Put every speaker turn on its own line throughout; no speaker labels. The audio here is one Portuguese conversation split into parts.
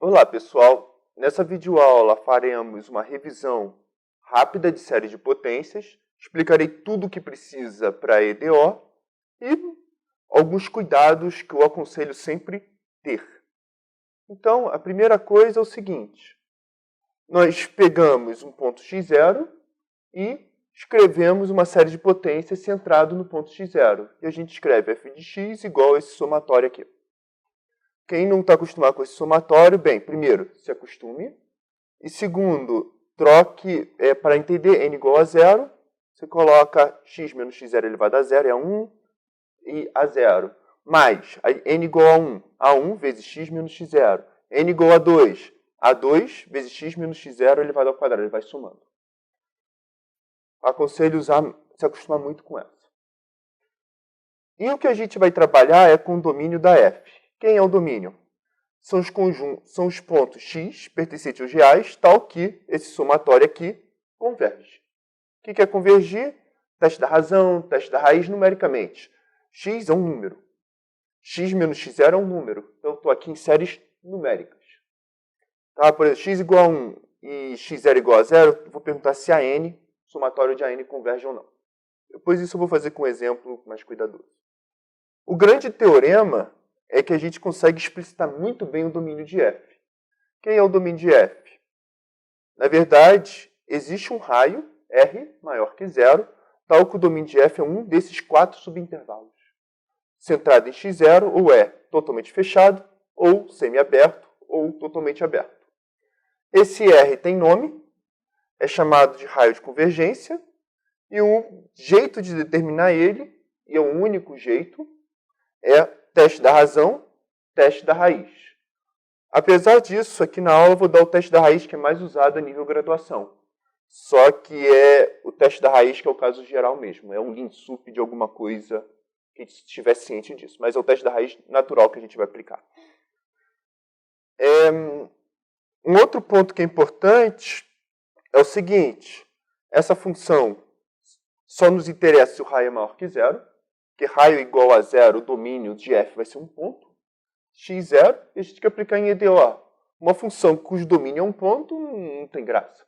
Olá, pessoal! Nessa videoaula faremos uma revisão rápida de série de potências, explicarei tudo o que precisa para a EDO e alguns cuidados que eu aconselho sempre ter. Então, a primeira coisa é o seguinte: nós pegamos um ponto x0 e escrevemos uma série de potências centrado no ponto x0. E a gente escreve f de x igual a esse somatório aqui. Quem não está acostumado com esse somatório, bem, primeiro, se acostume. E segundo, troque para entender n igual a zero. Você coloca x menos x0 elevado a zero é 1 e a zero. Mais n igual a 1, a1 vezes x menos x0. N igual a 2 vezes x menos x0 elevado ao quadrado. Ele vai somando. Aconselho se acostumar muito com essa. E o que a gente vai trabalhar é com o domínio da f. Quem é o domínio? São os pontos x pertencentes aos reais, tal que esse somatório aqui converge. O que é convergir? Teste da razão, teste da raiz numericamente. X é um número. X menos x0 é um número. Então, eu estou aqui em séries numéricas. Tá? Por exemplo, x igual a 1 e x0 igual a 0, eu vou perguntar se a n, o somatório de a n converge ou não. Depois isso eu vou fazer com um exemplo mais cuidadoso. O grande teorema é que a gente consegue explicitar muito bem o domínio de f. Quem é o domínio de f? Na verdade, existe um raio, R, maior que zero, tal que o domínio de f é um desses 4 subintervalos. Centrado em x0, ou é totalmente fechado, ou semiaberto, ou totalmente aberto. Esse R tem nome, é chamado de raio de convergência, e o jeito de determinar ele, e é o único jeito, é teste da razão, teste da raiz. Apesar disso, aqui na aula eu vou dar o teste da raiz que é mais usado a nível graduação. Só que é o teste da raiz que é o caso geral mesmo. É um linsup de alguma coisa que estiver ciente disso. Mas é o teste da raiz natural que a gente vai aplicar. Um outro ponto que é importante é o seguinte. Essa função só nos interessa se o raio é maior que zero. Porque raio igual a zero, o domínio de f vai ser um ponto. x0, e a gente tem que aplicar em EDO. Uma função cujo domínio é um ponto, não tem graça.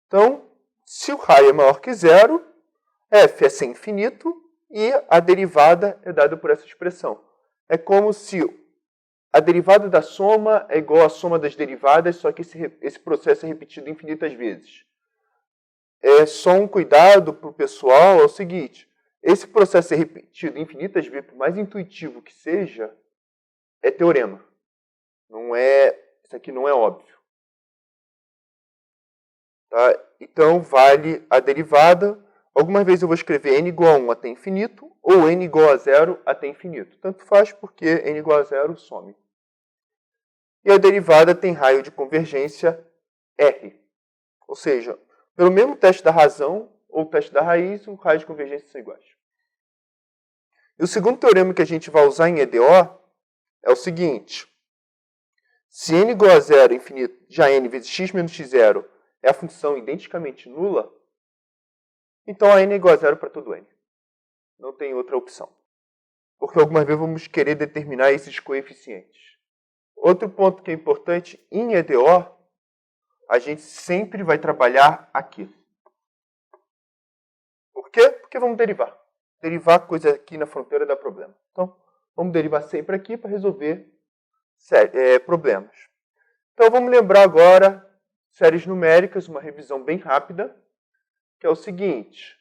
Então, se o raio é maior que zero, f é sem infinito e a derivada é dada por essa expressão. É como se a derivada da soma é igual à soma das derivadas, só que esse processo é repetido infinitas vezes. É só um cuidado para o pessoal, é o seguinte: esse processo é repetido infinitas vezes, por mais intuitivo que seja, é teorema. Isso aqui não é óbvio. Tá? Então, vale a derivada. Algumas vezes eu vou escrever n igual a 1 até infinito, ou n igual a 0 até infinito. Tanto faz porque n igual a 0 some. E a derivada tem raio de convergência R. Ou seja, pelo mesmo teste da razão ou teste da raiz, o raio de convergência são iguais. E o segundo teorema que a gente vai usar em EDO é o seguinte: se n igual a 0 infinito, já n vezes x menos x0 é a função identicamente nula, então a n é igual a 0 para todo n. Não tem outra opção. Porque algumas vezes vamos querer determinar esses coeficientes. Outro ponto que é importante, em EDO, a gente sempre vai trabalhar aqui. Por quê? Porque vamos derivar. Derivar coisa aqui na fronteira dá problema. Então, vamos derivar sempre aqui para resolver problemas. Então, vamos lembrar agora séries numéricas, uma revisão bem rápida, que é o seguinte.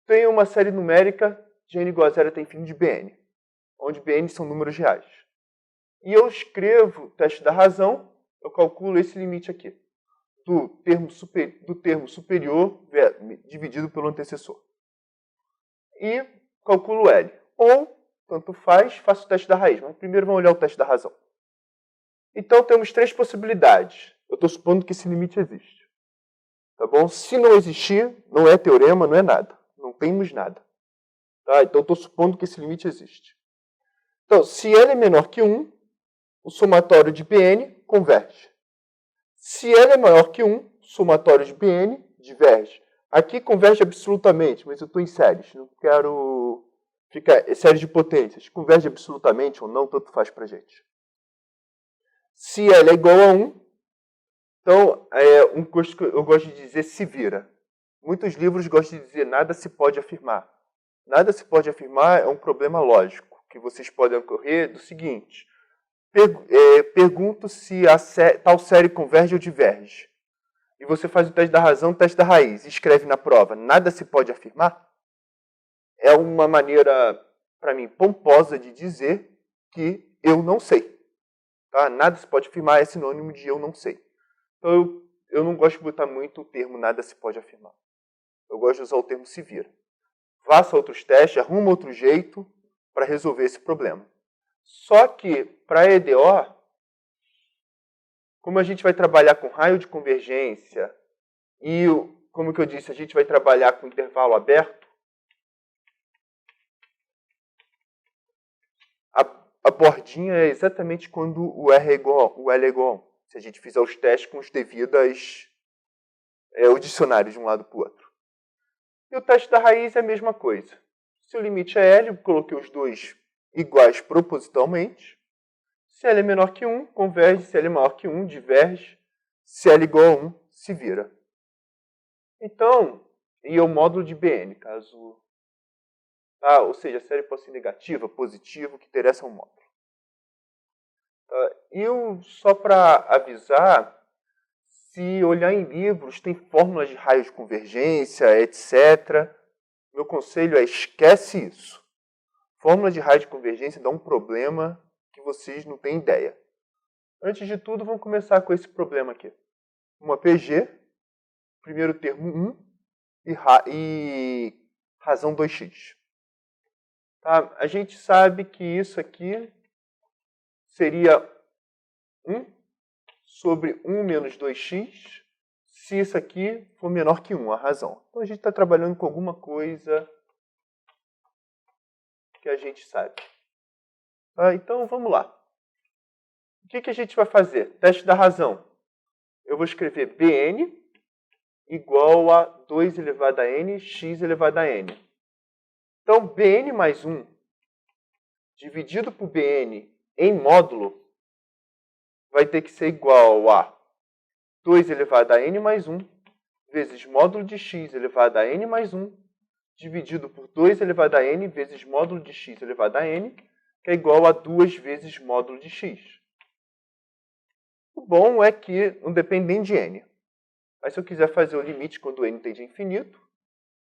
Tem uma série numérica de n igual a 0 até infinito de Bn, onde Bn são números reais. E eu escrevo o teste da razão, eu calculo esse limite aqui, do termo superior dividido pelo antecessor. E calculo L. Ou, tanto faz, faço o teste da raiz. Mas primeiro vamos olhar o teste da razão. Então, temos 3 possibilidades. Eu estou supondo que esse limite existe. Tá bom? Se não existir, não é teorema, não é nada. Não temos nada. Tá? Então, eu estou supondo que esse limite existe. Então, se L é menor que 1, o somatório de Bn converge. Se L é maior que 1, o somatório de Bn diverge. Aqui converge absolutamente, mas eu estou em séries. Não quero ficar em séries de potências. Converge absolutamente ou não, tanto faz para a gente. Se L é igual a 1, então eu gosto de dizer se vira. Muitos livros gostam de dizer nada se pode afirmar. Nada se pode afirmar é um problema lógico, que vocês podem ocorrer do seguinte. Pergunto se tal série converge ou diverge. E você faz o teste da razão, o teste da raiz, e escreve na prova. Nada se pode afirmar. É uma maneira, para mim, pomposa de dizer que eu não sei. Tá? Nada se pode afirmar é sinônimo de eu não sei. Então, eu não gosto de botar muito o termo nada se pode afirmar. Eu gosto de usar o termo se vira. Faça outros testes, arruma outro jeito para resolver esse problema. Só que, para EDO, como a gente vai trabalhar com raio de convergência e, como que eu disse, a gente vai trabalhar com intervalo aberto, a bordinha é exatamente quando o L é igual a 1. Se a gente fizer os testes com os devidos o dicionário de um lado para o outro. E o teste da raiz é a mesma coisa. Se o limite é L, eu coloquei os dois iguais propositalmente. Se L é menor que 1, converge. Se L é maior que 1, diverge. Se L é igual a 1, se vira. Então, e é o módulo de BN, caso... ou seja, a série pode ser negativa, positiva, o que interessa é o módulo. Só para avisar, se olhar em livros, tem fórmulas de raios de convergência, etc. Meu conselho é esquece isso. Fórmula de raio de convergência dá um problema que vocês não têm ideia. Antes de tudo, vamos começar com esse problema aqui. Uma PG, primeiro termo 1 e razão 2x. Tá? A gente sabe que isso aqui seria 1 sobre 1 menos 2x, se isso aqui for menor que 1, a razão. Então a gente está trabalhando com alguma coisa que a gente sabe. Então vamos lá. O que a gente vai fazer? Teste da razão. Eu vou escrever Bn igual a 2 elevado a n, x elevado a n. Então, Bn mais 1 dividido por Bn em módulo vai ter que ser igual a 2 elevado a n mais 1 vezes módulo de x elevado a n mais 1 dividido por 2 elevado a n vezes módulo de x elevado a n, que é igual a 2 vezes módulo de x. O bom é que não depende nem de n. Mas se eu quiser fazer o limite quando n tende a infinito,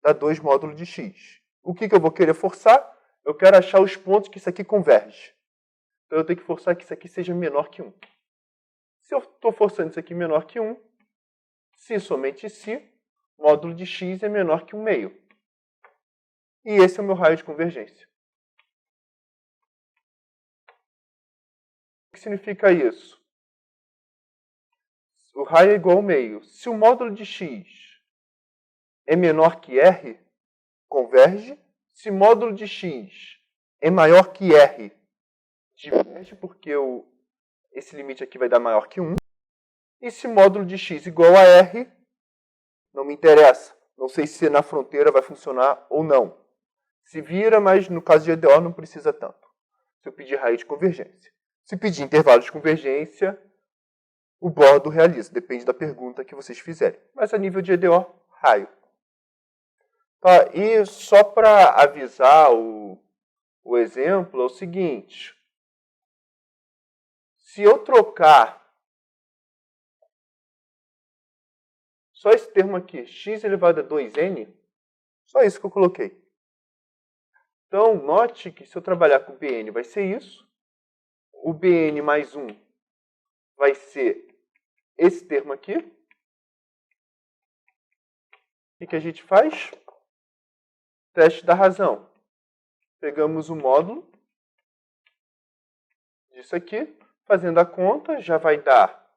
dá 2 módulos de x. O que eu vou querer forçar? Eu quero achar os pontos que isso aqui converge. Então eu tenho que forçar que isso aqui seja menor que 1. Se eu estou forçando isso aqui menor que 1, se somente se, módulo de x é menor que 1 meio. E esse é o meu raio de convergência. O que significa isso? O raio é igual ao meio. Se o módulo de x é menor que r, converge. Se módulo de x é maior que r, diverge, porque esse limite aqui vai dar maior que 1. E se módulo de x igual a r, não me interessa. Não sei se na fronteira vai funcionar ou não. Se vira, mas no caso de EDO não precisa tanto. Se eu pedir raiz de convergência. Se pedir intervalo de convergência, o bordo realiza. Depende da pergunta que vocês fizerem. Mas a nível de EDO, raio. E só para avisar o exemplo, é o seguinte. Se eu trocar só esse termo aqui, x elevado a 2n, só isso que eu coloquei. Então, note que se eu trabalhar com o Bn vai ser isso. O Bn mais 1 vai ser esse termo aqui. O que a gente faz? Teste da razão. Pegamos o módulo disso aqui. Fazendo a conta, já vai dar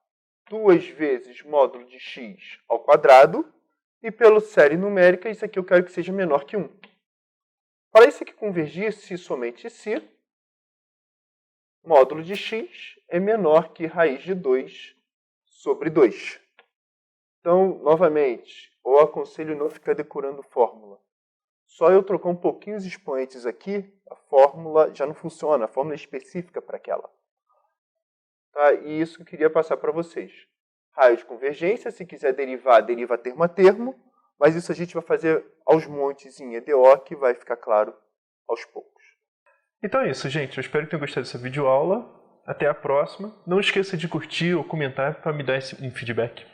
2 vezes módulo de x ao quadrado. E pela série numérica, isso aqui eu quero que seja menor que 1. Para isso aqui convergir, se somente se, módulo de x é menor que raiz de 2 sobre 2. Então, novamente, eu aconselho não ficar decorando fórmula. Só eu trocar um pouquinho os expoentes aqui, a fórmula já não funciona, a fórmula é específica para aquela. Tá? E isso que eu queria passar para vocês. Raio de convergência, se quiser derivar, deriva termo a termo, mas isso a gente vai fazer aos montes em EDO, que vai ficar claro aos poucos.
Então é isso, gente. Eu espero que tenham gostado dessa videoaula. Até a próxima. Não esqueça de curtir ou comentar para me dar um feedback.